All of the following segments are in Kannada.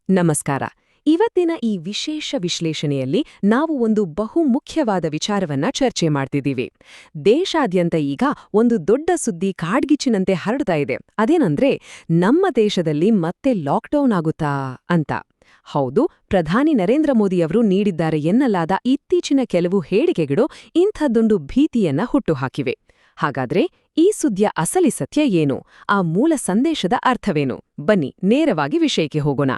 ನಮಸ್ಕಾರ. ಇವತ್ತಿನ ಈ ವಿಶೇಷ ವಿಶ್ಲೇಷಣೆಯಲ್ಲಿ ನಾವು ಒಂದು ಬಹು ಮುಖ್ಯವಾದ ವಿಚಾರವನ್ನ ಚರ್ಚೆ ಮಾಡ್ತಿದ್ದೀವಿ. ದೇಶಾದ್ಯಂತ ಈಗ ಒಂದು ದೊಡ್ಡ ಸುದ್ದಿ ಕಾಡ್ಗಿಚ್ಚಿನಂತೆ ಹರಡ್ತಾ ಇದೆ. ಅದೇನಂದ್ರೆ ನಮ್ಮ ದೇಶದಲ್ಲಿ ಮತ್ತೆ ಲಾಕ್ಡೌನ್ ಆಗುತ್ತಾ ಅಂತ. ಹೌದು, ಪ್ರಧಾನಿ ನರೇಂದ್ರ ಮೋದಿಯವರು ನೀಡಿದ್ದಾರೆ ಎನ್ನಲಾದ ಇತ್ತೀಚಿನ ಕೆಲವು ಹೇಳಿಕೆಗಳು ಇಂಥದ್ದೊಂದು ಭೀತಿಯನ್ನ ಹುಟ್ಟುಹಾಕಿವೆ. ಹಾಗಾದ್ರೆ ಈ ಸುದ್ದಿಯ ಅಸಲಿ ಸತ್ಯ ಏನು? ಆ ಮೂಲ ಸಂದೇಶದ ಅರ್ಥವೇನು? ಬನ್ನಿ ನೇರವಾಗಿ ವಿಷಯಕ್ಕೆ ಹೋಗೋಣ.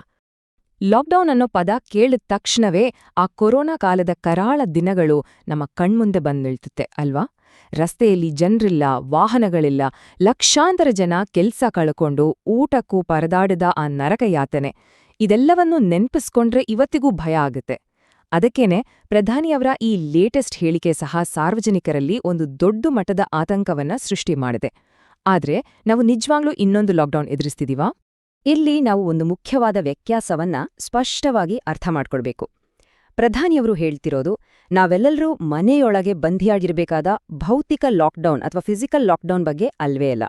ಲಾಕ್ಡೌನ್ ಅನ್ನೋ ಪದ ಕೇಳಿದ ತಕ್ಷಣವೇ ಆ ಕೊರೋನಾ ಕಾಲದ ಕರಾಳ ದಿನಗಳು ನಮ್ಮ ಕಣ್ಮುಂದೆ ಬಂದಿಳ್ತುತ್ತೆ ಅಲ್ವಾ? ರಸ್ತೆಯಲ್ಲಿ ಜನರಿಲ್ಲ, ವಾಹನಗಳಿಲ್ಲ, ಲಕ್ಷಾಂತರ ಜನ ಕೆಲ್ಸ ಕಳ್ಕೊಂಡು ಊಟಕ್ಕೂ ಪರದಾಡಿದ ಆ ನರಕ ಯಾತನೆ ಇದೆಲ್ಲವನ್ನೂ ನೆನ್ಪಿಸ್ಕೊಂಡ್ರೆ ಇವತ್ತಿಗೂ ಭಯ ಆಗುತ್ತೆ. ಅದಕ್ಕೇನೆ ಪ್ರಧಾನಿಯವರ ಈ ಲೇಟೆಸ್ಟ್ ಹೇಳಿಕೆ ಸಹ ಸಾರ್ವಜನಿಕರಲ್ಲಿ ಒಂದು ದೊಡ್ಡ ಮಟ್ಟದ ಆತಂಕವನ್ನ ಸೃಷ್ಟಿ ಮಾಡಿದೆ. ಆದ್ರೆ ನಾವು ನಿಜವಾಗ್ಲೂ ಇನ್ನೊಂದು ಲಾಕ್ಡೌನ್ ಎದುರಿಸ್ತಿದೀವಾ? ಇಲ್ಲಿ ನಾವು ಒಂದು ಮುಖ್ಯವಾದ ವ್ಯತ್ಯಾಸವನ್ನ ಸ್ಪಷ್ಟವಾಗಿ ಅರ್ಥ ಮಾಡ್ಕೊಳ್ಬೇಕು. ಪ್ರಧಾನಿಯವರು ಹೇಳ್ತಿರೋದು ನಾವೆಲ್ಲರೂ ಮನೆಯೊಳಗೆ ಬಂಧಿಯಾಗಿರಬೇಕಾದ ಭೌತಿಕ ಲಾಕ್ಡೌನ್ ಅಥವಾ ಫಿಸಿಕಲ್ ಲಾಕ್ಡೌನ್ ಬಗ್ಗೆ ಅಲ್ವೇ ಅಲ್ಲ.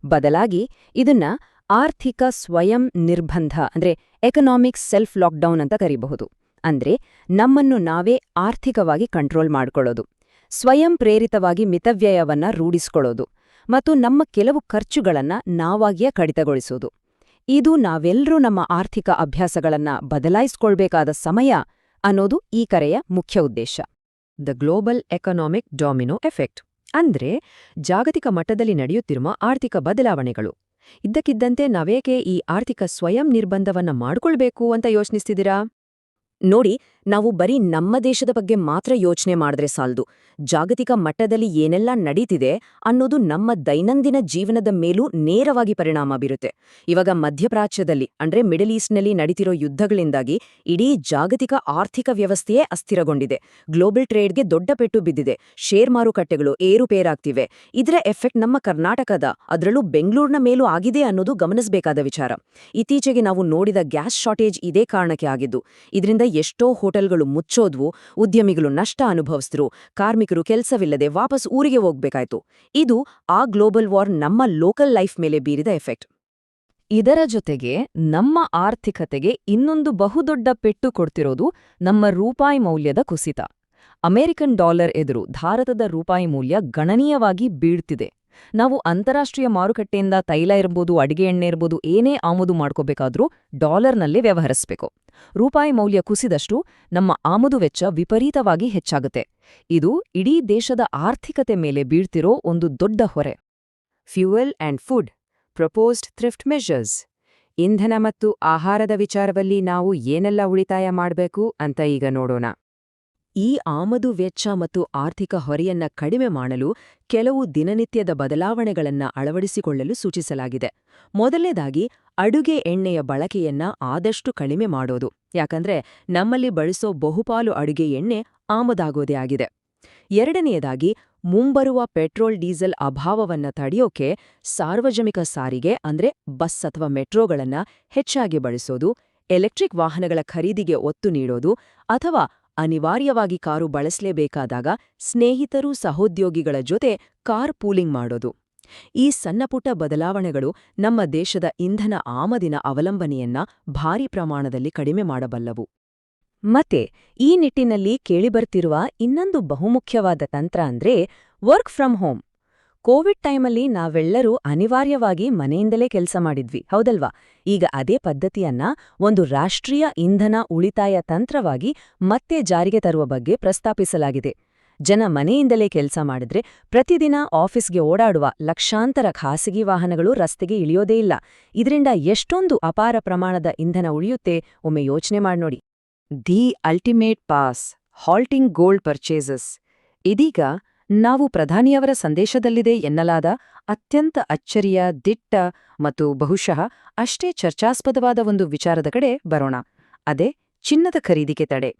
ಬದಲಾಗಿ ಇದನ್ನ ಆರ್ಥಿಕ ಸ್ವಯಂ ನಿರ್ಬಂಧ ಅಂದ್ರೆ ಎಕನಾಮಿಕ್ ಸೆಲ್ಫ್ ಲಾಕ್ಡೌನ್ ಅಂತ ಕರೀಬಹುದು. ಅಂದ್ರೆ ನಮ್ಮನ್ನು ನಾವೇ ಆರ್ಥಿಕವಾಗಿ ಕಂಟ್ರೋಲ್ ಮಾಡ್ಕೊಳ್ಳೋದು, ಸ್ವಯಂ ಪ್ರೇರಿತವಾಗಿ ಮಿತವ್ಯಯವನ್ನ ರೂಢಿಸ್ಕೊಳ್ಳೋದು ಮತ್ತು ನಮ್ಮ ಕೆಲವು ಖರ್ಚುಗಳನ್ನ ನಾವಾಗಿಯೇ ಕಡಿತಗೊಳಿಸೋದು. ಇದು ನಾವೆಲ್ಲರೂ ನಮ್ಮ ಆರ್ಥಿಕ ಅಭ್ಯಾಸಗಳನ್ನ ಬದಲಾಯಿಸ್ಕೊಳ್ಬೇಕಾದ ಸಮಯ ಅನ್ನೋದು ಈ ಕರೆಯ ಮುಖ್ಯ ಉದ್ದೇಶ. The global economic domino effect ಅಂದ್ರೆ ಜಾಗತಿಕ ಮಟ್ಟದಲ್ಲಿ ನಡೆಯುತ್ತಿರುವ ಆರ್ಥಿಕ ಬದಲಾವಣೆಗಳು. ಇದ್ದಕ್ಕಿದ್ದಂತೆ ನಾವೇಕೆ ಈ ಆರ್ಥಿಕ ಸ್ವಯಂ ನಿರ್ಬಂಧವನ್ನ ಮಾಡ್ಕೊಳ್ಬೇಕು ಅಂತ ಯೋಚಿಸ್ತಿದ್ದೀರಾ? ನೋಡಿ, ನಾವು ಬರೀ ನಮ್ಮ ದೇಶದ ಬಗ್ಗೆ ಮಾತ್ರ ಯೋಚನೆ ಮಾಡಿದ್ರೆ ಸಾಲದು. ಜಾಗತಿಕ ಮಟ್ಟದಲ್ಲಿ ಏನೆಲ್ಲ ನಡೀತಿದೆ ಅನ್ನೋದು ನಮ್ಮ ದೈನಂದಿನ ಜೀವನದ ಮೇಲೂ ನೇರವಾಗಿ ಪರಿಣಾಮ ಬೀರುತ್ತೆ. ಇವಾಗ ಮಧ್ಯಪ್ರಾಚ್ಯದಲ್ಲಿ ಅಂದ್ರೆ ಮಿಡಲ್ ಈಸ್ಟ್ನಲ್ಲಿ ನಡೀತಿರೋ ಯುದ್ಧಗಳಿಂದಾಗಿ ಇಡೀ ಜಾಗತಿಕ ಆರ್ಥಿಕ ವ್ಯವಸ್ಥೆಯೇ ಅಸ್ಥಿರಗೊಂಡಿದೆ. ಗ್ಲೋಬಲ್ ಟ್ರೇಡ್ಗೆ ದೊಡ್ಡ ಪೆಟ್ಟು ಬಿದ್ದಿದೆ. ಶೇರ್ ಮಾರುಕಟ್ಟೆಗಳು ಏರುಪೇರಾಗ್ತಿವೆ. ಇದರ ಎಫೆಕ್ಟ್ ನಮ್ಮ ಕರ್ನಾಟಕದ, ಅದರಲ್ಲೂ ಬೆಂಗಳೂರಿನ ಮೇಲೂ ಆಗಿದೆ ಅನ್ನೋದು ಗಮನಿಸಬೇಕಾದ ವಿಚಾರ. ಇತ್ತೀಚೆಗೆ ನಾವು ನೋಡಿದ ಗ್ಯಾಸ್ ಶಾರ್ಟೇಜ್ ಇದೇ ಕಾರಣಕ್ಕೆ ಆಗಿದ್ದು. ಇದರಿಂದ ಎಷ್ಟೋ ಹೋಟೆಲ್ಗಳು ಮುಚ್ಚೋದ್ವು, ಉದ್ಯಮಿಗಳು ನಷ್ಟ ಅನುಭವಿಸಿದ್ರು, ಕಾರ್ಮಿಕರು ಕೆಲಸವಿಲ್ಲದೆ ವಾಪಸ್ ಊರಿಗೆ ಹೋಗ್ಬೇಕಾಯ್ತು. ಇದು ಆ ಗ್ಲೋಬಲ್ ವಾರ್ ನಮ್ಮ ಲೋಕಲ್ ಲೈಫ್ ಮೇಲೆ ಬೀರಿದ ಎಫೆಕ್ಟ್. ಇದರ ಜೊತೆಗೆ ನಮ್ಮ ಆರ್ಥಿಕತೆಗೆ ಇನ್ನೊಂದು ಬಹುದೊಡ್ಡ ಪೆಟ್ಟು ಕೊಡ್ತಿರೋದು ನಮ್ಮ ರೂಪಾಯಿ ಮೌಲ್ಯದ ಕುಸಿತ. ಅಮೆರಿಕನ್ ಡಾಲರ್ ಎದುರು ಭಾರತದ ರೂಪಾಯಿ ಮೌಲ್ಯ ಗಣನೀಯವಾಗಿ ಬೀಳ್ತಿದೆ. ನಾವು ಅಂತಾರಾಷ್ಟ್ರೀಯ ಮಾರುಕಟ್ಟೆಯಿಂದ ತೈಲ ಇರ್ಬೋದು, ಅಡಿಗೆ ಎಣ್ಣೆ ಇರ್ಬೋದು, ಏನೇ ಆಮದು ಮಾಡ್ಕೋಬೇಕಾದ್ರೂ ಡಾಲರ್ನಲ್ಲೇ ವ್ಯವಹರಿಸಬೇಕು. ರೂಪಾಯಿ ಮೌಲ್ಯ ಕುಸಿದಷ್ಟು ನಮ್ಮ ಆಮದು ವೆಚ್ಚ ವಿಪರೀತವಾಗಿ ಹೆಚ್ಚಾಗುತ್ತೆ. ಇದು ಇಡೀ ದೇಶದ ಆರ್ಥಿಕತೆ ಮೇಲೆ ಬೀಳ್ತಿರೋ ಒಂದು ದೊಡ್ಡ ಹೊರೆ. Fuel and food proposed thrift measures. ಇಂಧನ ಮತ್ತು ಆಹಾರದ ವಿಚಾರದಲ್ಲಿ ನಾವು ಏನೆಲ್ಲ ಉಳಿತಾಯ ಮಾಡಬೇಕು ಅಂತ ಈಗ ನೋಡೋಣ. ಈ ಆಮದು ವೆಚ್ಚ ಮತ್ತು ಆರ್ಥಿಕ ಹೊರೆಯನ್ನ ಕಡಿಮೆ ಮಾಡಲು ಕೆಲವು ದಿನನಿತ್ಯದ ಬದಲಾವಣೆಗಳನ್ನ ಅಳವಡಿಸಿಕೊಳ್ಳಲು ಸೂಚಿಸಲಾಗಿದೆ. ಮೊದಲನೇದಾಗಿ ಅಡುಗೆ ಎಣ್ಣೆಯ ಬಳಕೆಯನ್ನ ಆದಷ್ಟು ಕಡಿಮೆ ಮಾಡೋದು. ಯಾಕಂದ್ರೆ ನಮ್ಮಲ್ಲಿ ಬಳಸೋ ಬಹುಪಾಲು ಅಡುಗೆ ಎಣ್ಣೆ ಆಮದಾಗೋದೇ ಆಗಿದೆ. ಎರಡನೆಯದಾಗಿ ಮುಂಬರುವ ಪೆಟ್ರೋಲ್ ಡೀಸೆಲ್ ಅಭಾವವನ್ನ ತಡೆಯೋಕೆ ಸಾರ್ವಜನಿಕ ಸಾರಿಗೆ ಅಂದ್ರೆ ಬಸ್ ಅಥವಾ ಮೆಟ್ರೋಗಳನ್ನ ಹೆಚ್ಚಾಗಿ ಬಳಸೋದು, ಎಲೆಕ್ಟ್ರಿಕ್ ವಾಹನಗಳ ಖರೀದಿಗೆ ಒತ್ತು ನೀಡೋದು ಅಥವಾ ಅನಿವಾರ್ಯವಾಗಿ ಕಾರು ಬಳಸಲೇಬೇಕಾದಾಗ ಸ್ನೇಹಿತರು ಸಹೋದ್ಯೋಗಿಗಳ ಜೊತೆ ಕಾರ್ ಪೂಲಿಂಗ್ ಮಾಡೋದು. ಈ ಸಣ್ಣಪುಟ್ಟ ಬದಲಾವಣೆಗಳು ನಮ್ಮ ದೇಶದ ಇಂಧನ ಆಮದಿನ ಅವಲಂಬನೆಯನ್ನ ಭಾರೀ ಪ್ರಮಾಣದಲ್ಲಿ ಕಡಿಮೆ ಮಾಡಬಲ್ಲವು. ಮತ್ತೆ ಈ ನಿಟ್ಟಿನಲ್ಲಿ ಕೇಳಿಬರ್ತಿರುವ ಇನ್ನೊಂದು ಬಹುಮುಖ್ಯವಾದ ತಂತ್ರ ಅಂದ್ರೆ ವರ್ಕ್ ಫ್ರಮ್ ಹೋಮ್. ಕೋವಿಡ್ ಟೈಮಲ್ಲಿ ನಾವೆಲ್ಲರೂ ಅನಿವಾರ್ಯವಾಗಿ ಮನೆಯಿಂದಲೇ ಕೆಲಸ ಮಾಡಿದ್ವಿ, ಹೌದಲ್ವಾ? ಈಗ ಅದೇ ಪದ್ಧತಿಯನ್ನ ಒಂದು ರಾಷ್ಟ್ರೀಯ ಇಂಧನ ಉಳಿತಾಯ ತಂತ್ರವಾಗಿ ಮತ್ತೆ ಜಾರಿಗೆ ತರುವ ಬಗ್ಗೆ ಪ್ರಸ್ತಾಪಿಸಲಾಗಿದೆ. ಜನ ಮನೆಯಿಂದಲೇ ಕೆಲಸ ಮಾಡಿದ್ರೆ ಪ್ರತಿದಿನ ಆಫೀಸ್ಗೆ ಓಡಾಡುವ ಲಕ್ಷಾಂತರ ಖಾಸಗಿ ವಾಹನಗಳು ರಸ್ತೆಗೆ ಇಳಿಯೋದೇ ಇಲ್ಲ. ಇದರಿಂದ ಎಷ್ಟೊಂದು ಅಪಾರ ಪ್ರಮಾಣದ ಇಂಧನ ಉಳಿಯುತ್ತೆ, ಒಮ್ಮೆ ಯೋಚನೆ ಮಾಡ್ನೋಡಿ. The ultimate pause, halting gold purchases. ಇದೀಗ ನಾವು ಪ್ರಧಾನಿಯವರ ಸಂದೇಶದಲ್ಲಿದೆ ಎನ್ನಲಾದ ಅತ್ಯಂತ ಅಚ್ಚರಿಯ, ದಿಟ್ಟ ಮತ್ತು ಬಹುಶಃ ಅಷ್ಟೇ ಚರ್ಚಾಸ್ಪದವಾದ ಒಂದು ವಿಚಾರದ ಕಡೆ ಬರೋಣ. ಅದೇ ಚಿನ್ನದ ಖರೀದಿಗೆ ತಡೆ.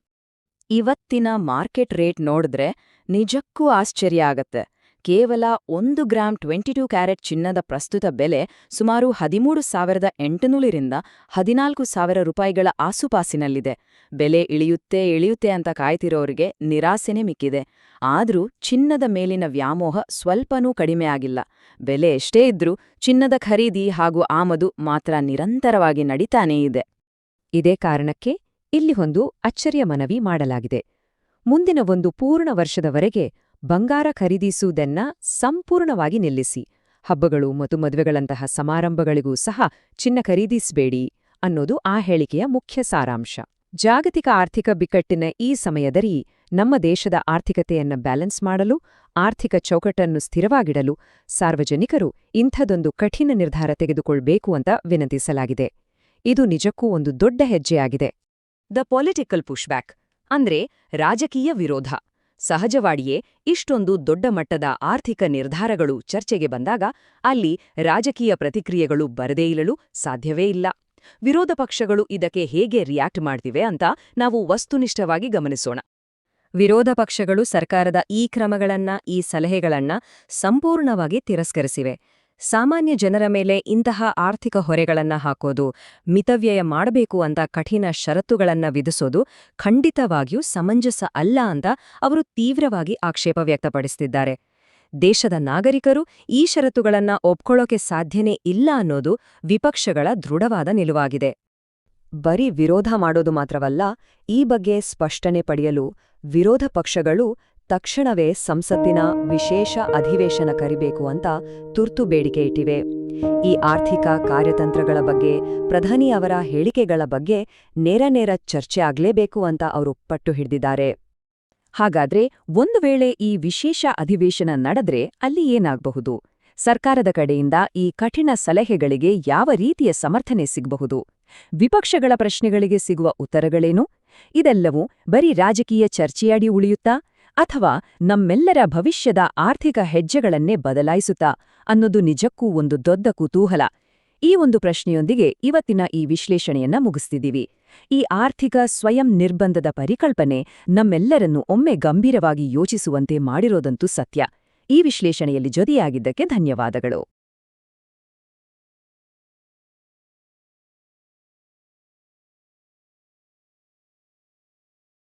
ಇವತ್ತಿನ ಮಾರ್ಕೆಟ್ ರೇಟ್ ನೋಡಿದ್ರೆ ನಿಜಕ್ಕೂ ಆಶ್ಚರ್ಯ ಆಗತ್ತೆ. ಕೇವಲ 1 ಗ್ರಾಂ 22 ಕ್ಯಾರೆಟ್ ಚಿನ್ನದ ಪ್ರಸ್ತುತ ಬೆಲೆ ಸುಮಾರು 13,800 ರಿಂದ 14,000 ರೂಪಾಯಿಗಳ ಆಸುಪಾಸಿನಲ್ಲಿದೆ. ಬೆಲೆ ಇಳಿಯುತ್ತೆ ಅಂತ ಕಾಯ್ತಿರೋರಿಗೆ ನಿರಾಸೆನೇ ಮಿಕ್ಕಿದೆ. ಆದ್ರೂ ಚಿನ್ನದ ಮೇಲಿನ ವ್ಯಾಮೋಹ ಸ್ವಲ್ಪನೂ ಕಡಿಮೆ ಆಗಿಲ್ಲ. ಬೆಲೆ ಎಷ್ಟೇ ಇದ್ರೂ ಚಿನ್ನದ ಖರೀದಿ ಹಾಗೂ ಆಮದು ಮಾತ್ರ ನಿರಂತರವಾಗಿ ನಡೀತಾನೇ ಇದೆ. ಇದೇ ಕಾರಣಕ್ಕೆ ಇಲ್ಲಿ ಒಂದು ಅಚ್ಚರಿಯ ಮನವಿ ಮಾಡಲಾಗಿದೆ. ಮುಂದಿನ ಒಂದು ಪೂರ್ಣ ವರ್ಷದವರೆಗೆ ಬಂಗಾರ ಖರೀದಿಸುವುದನ್ನ ಸಂಪೂರ್ಣವಾಗಿ ನಿಲ್ಲಿಸಿ, ಹಬ್ಬಗಳು ಮತ್ತು ಮದುವೆಗಳಂತಹ ಸಮಾರಂಭಗಳಿಗೂ ಸಹ ಚಿನ್ನ ಖರೀದಿಸಬೇಡಿ ಅನ್ನೋದು ಆ ಹೇಳಿಕೆಯ ಮುಖ್ಯ ಸಾರಾಂಶ. ಜಾಗತಿಕ ಆರ್ಥಿಕ ಬಿಕ್ಕಟ್ಟಿನ ಈ ಸಮಯದಲ್ಲಿ ನಮ್ಮ ದೇಶದ ಆರ್ಥಿಕತೆಯನ್ನ ಬ್ಯಾಲೆನ್ಸ್ ಮಾಡಲು, ಆರ್ಥಿಕ ಚೌಕಟ್ಟನ್ನು ಸ್ಥಿರವಾಗಿಡಲು ಸಾರ್ವಜನಿಕರು ಇಂಥದೊಂದು ಕಠಿಣ ನಿರ್ಧಾರ ತೆಗೆದುಕೊಳ್ಬೇಕು ಅಂತ ವಿನಂತಿಸಲಾಗಿದೆ. ಇದು ನಿಜಕ್ಕೂ ಒಂದು ದೊಡ್ಡ ಹೆಜ್ಜೆಯಾಗಿದೆ. ದ ಪೊಲಿಟಿಕಲ್ ಪುಷ್ಬ್ಯಾಕ್ ಅಂದ್ರೆ ರಾಜಕೀಯ ವಿರೋಧ. ಸಹಜವಾಗಿಯೇ ಇಷ್ಟೊಂದು ದೊಡ್ಡ ಮಟ್ಟದ ಆರ್ಥಿಕ ನಿರ್ಧಾರಗಳು ಚರ್ಚೆಗೆ ಬಂದಾಗ ಅಲ್ಲಿ ರಾಜಕೀಯ ಪ್ರತಿಕ್ರಿಯೆಗಳು ಬರದೇ ಇರಲು ಸಾಧ್ಯವೇ ಇಲ್ಲ. ವಿರೋಧ ಪಕ್ಷಗಳು ಇದಕ್ಕೆ ಹೇಗೆ ರಿಯಾಕ್ಟ್ ಮಾಡ್ತಿವೆ ಅಂತ ನಾವು ವಸ್ತುನಿಷ್ಠವಾಗಿ ಗಮನಿಸೋಣ. ವಿರೋಧ ಪಕ್ಷಗಳು ಸರ್ಕಾರದ ಈ ಕ್ರಮಗಳನ್ನ, ಈ ಸಲಹೆಗಳನ್ನ ಸಂಪೂರ್ಣವಾಗಿ ತಿರಸ್ಕರಿಸಿವೆ. ಸಾಮಾನ್ಯ ಜನರ ಮೇಲೆ ಇಂತಹ ಆರ್ಥಿಕ ಹೊರೆಗಳನ್ನ ಹಾಕೋದು, ಮಿತವ್ಯಯ ಮಾಡಬೇಕು ಅಂತ ಕಠಿಣ ಷರತ್ತುಗಳನ್ನ ವಿಧಿಸೋದು ಖಂಡಿತವಾಗಿಯೂ ಸಮಂಜಸ ಅಲ್ಲ ಅಂತ ಅವರು ತೀವ್ರವಾಗಿ ಆಕ್ಷೇಪ ವ್ಯಕ್ತಪಡಿಸುತ್ತಿದ್ದಾರೆ. ದೇಶದ ನಾಗರಿಕರು ಈ ಷರತ್ತುಗಳನ್ನ ಒಪ್ಕೊಳ್ಳೋಕೆ ಸಾಧ್ಯನೇ ಇಲ್ಲ ಅನ್ನೋದು ವಿಪಕ್ಷಗಳ ದೃಢವಾದ ನಿಲುವಾಗಿದೆ. ಬರೀ ವಿರೋಧ ಮಾಡೋದು ಮಾತ್ರವಲ್ಲ, ಈ ಬಗ್ಗೆ ಸ್ಪಷ್ಟನೆ ಪಡೆಯಲು ವಿರೋಧ ಪಕ್ಷಗಳು ತಕ್ಷಣವೇ ಸಂಸತ್ತಿನ ವಿಶೇಷ ಅಧಿವೇಶನ ಕರಿಬೇಕು ಅಂತ ತುರ್ತು ಬೇಡಿಕೆ ಇಟ್ಟಿವೆ. ಈ ಆರ್ಥಿಕ ಕಾರ್ಯತಂತ್ರಗಳ ಬಗ್ಗೆ, ಪ್ರಧಾನಿ ಅವರ ಹೇಳಿಕೆಗಳ ಬಗ್ಗೆ ನೇರ ಚರ್ಚೆ ಆಗ್ಲೇಬೇಕು ಅಂತ ಅವರು ಪಟ್ಟು ಹಿಡಿದಿದ್ದಾರೆ. ಹಾಗಾದ್ರೆ ಒಂದು ವೇಳೆ ಈ ವಿಶೇಷ ಅಧಿವೇಶನ ನಡೆದ್ರೆ ಅಲ್ಲಿ ಏನಾಗಬಹುದು? ಸರ್ಕಾರದ ಕಡೆಯಿಂದ ಈ ಕಠಿಣ ಸಲಹೆಗಳಿಗೆ ಯಾವ ರೀತಿಯ ಸಮರ್ಥನೆ ಸಿಗಬಹುದು? ವಿಪಕ್ಷಗಳ ಪ್ರಶ್ನೆಗಳಿಗೆ ಸಿಗುವ ಉತ್ತರಗಳೇನು? ಇದೆಲ್ಲವೂ ಬರೀ ರಾಜಕೀಯ ಚರ್ಚೆಯಡಿ ಉಳಿಯುತ್ತಾ ಅಥವಾ ನಮ್ಮೆಲ್ಲರ ಭವಿಷ್ಯದ ಆರ್ಥಿಕ ಹೆಜ್ಜೆಗಳನ್ನೇ ಬದಲಾಯಿಸುತ್ತಾ ಅನ್ನೋದು ನಿಜಕ್ಕೂ ಒಂದು ದೊಡ್ಡ ಕುತೂಹಲ. ಈ ಒಂದು ಪ್ರಶ್ನೆಯೊಂದಿಗೆ ಇವತ್ತಿನ ಈ ವಿಶ್ಲೇಷಣೆಯನ್ನ ಮುಗಿಸ್ತಿದ್ದೀವಿ. ಈ ಆರ್ಥಿಕ ಸ್ವಯಂ ನಿರ್ಬಂಧದ ಪರಿಕಲ್ಪನೆ ನಮ್ಮೆಲ್ಲರನ್ನೂ ಒಮ್ಮೆ ಗಂಭೀರವಾಗಿ ಯೋಚಿಸುವಂತೆ ಮಾಡಿರೋದಂತೂ ಸತ್ಯ. ಈ ವಿಶ್ಲೇಷಣೆಯಲ್ಲಿ ಜೊತೆಯಾಗಿದ್ದಕ್ಕೆ ಧನ್ಯವಾದಗಳು.